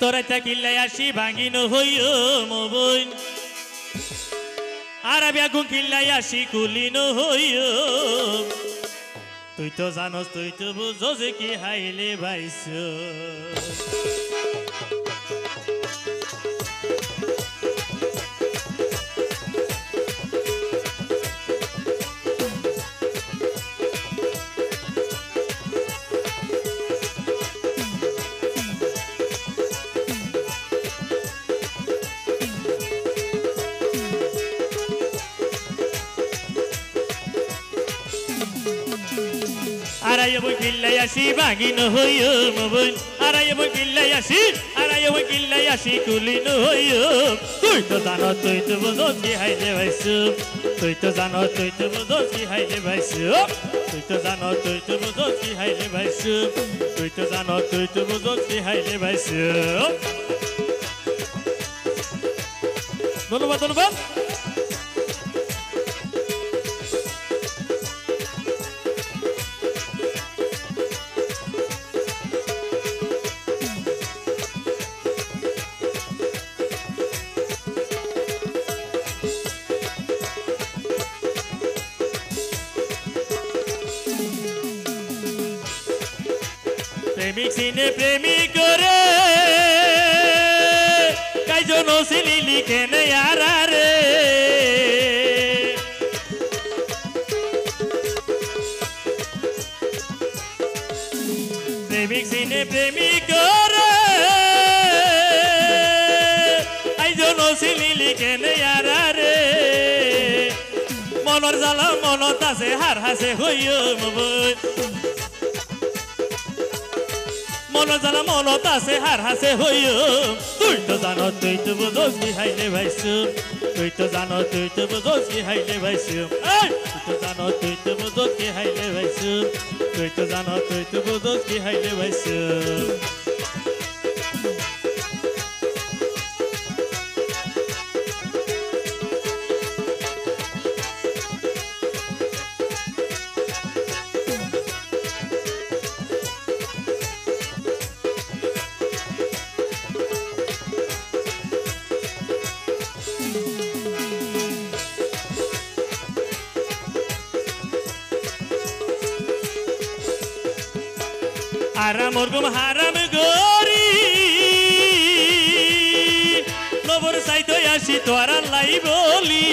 তোরাইতা কিল্লাই আসি ভাঙিন হইও মবইন আর আমি আগুন কিল্লাই আসি কুলিন হইও তুই তো জানোস তুই তো বুঝো যে কি হাইলে ভাইস আরাইব কিল্লাই আসি ভাগিন হইও মবইন আরাইব কিল্লাই আসি কুলিন হইও তুই তো জানো তুই তো বুঝো কি হাইলে ভাইস তুই তো জানো তুই তো বুঝো কি হাইলে ভাইস তুই তো জানো তুই তো বুঝো কি হাইলে ভাইস তুই তো জানো তুই তো বুঝো কি হাইলে ভাইস ধন্যবাদ ধন্যবাদ প্রেমিক সিনে প্রেমিক করে কাইজন সিলি লিখে নে আরে প্রেমিক সিনে প্রেমিক করে কাইজন সিলি লিখে নে আরে মনের জ্বালা মনত আছে হার হাসে হইও মবই মনের জ্বালা মনত আছে হার হাসে হইও তুই তো জানো তুই তো বুঝো কি হাইলে ভাইস তুই তো জানো তুই তো বুঝো কি হাইলে ভাইস তুই তো জানো তুই তো বুঝো কি হাইলে ভাইস তুই তো জানো তুই তো বুঝো কি হাইলে ভাইস আরাম ওরকম হারাম গরি নবর সাইতো আসি তোর লাই বলি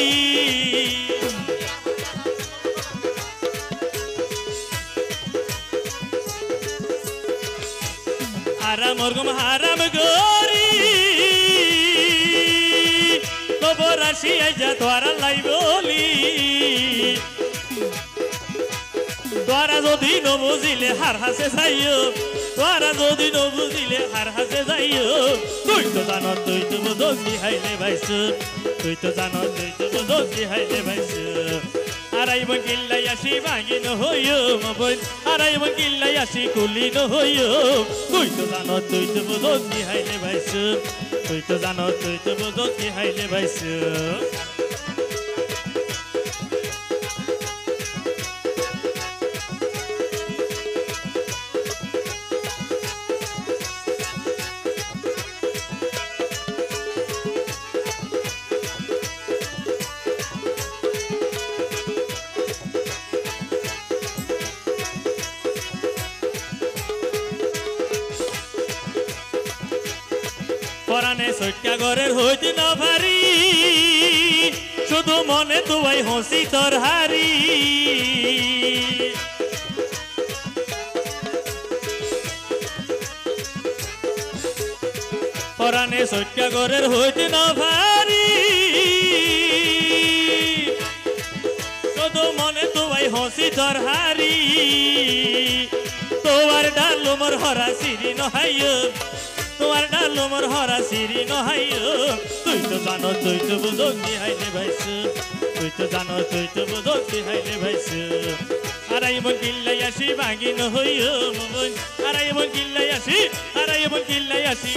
আরাম ওরকম হারাম গরি নবর আসি আইজা তোর লাই বলি তোরা যদি ন বুঝিলে হার হাসে যাইও তোরা যদি ন বুঝিলে হার হাসে যাইও তুই তো জানো তুই তো বুঝো কি হাইলে ভাইস তুই তো জানো তুই তো বুঝো কি হাইলে ভাইস আরাইব কিল্লাই আসি ভাঙিন হইও মবইন আরাইব কিল্লাই আসি কুলিন হইও তুই তো জানো তুই তো বুঝো কি হাইলে ভাইস তুই তো জানো তুই তো বুঝো কি হাইলে ভাইস পরানে সৈটকা ঘরের হইতে না ভারি শুধু মনে তুই হসি তোর হারি পরানে সৈটকা ঘরের হইতে না ভারি শুধু মনে তুই হসি তোর হারি তোর ডাল মোর হরা সিরি নহাইও তোমার ডাল মোর হরা সিরি নহাইও তুই তো জানো তুই তো বুঝো কি হাইলে ভাইস তুই তো জানো তুই তো বুঝো কি হাইলে ভাইস আরাইব কিল্লাই আসি ভাঙিন হইও মবইন আরাইব কিল্লাই আসি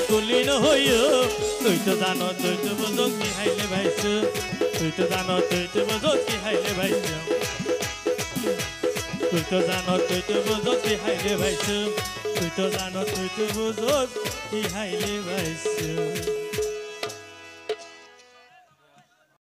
কুলিন হইও তুই তো জানো তুই তো বুঝো কি হাইলে ভাইস তুই তো জানো তুই তো বুঝো কি হাইলে ভাইস তুই তো জানো তুই তো বুঝো কি হাইলে ভাইস তুই তো জানো তুই তো বুঝোস কি হাইলে পাইছো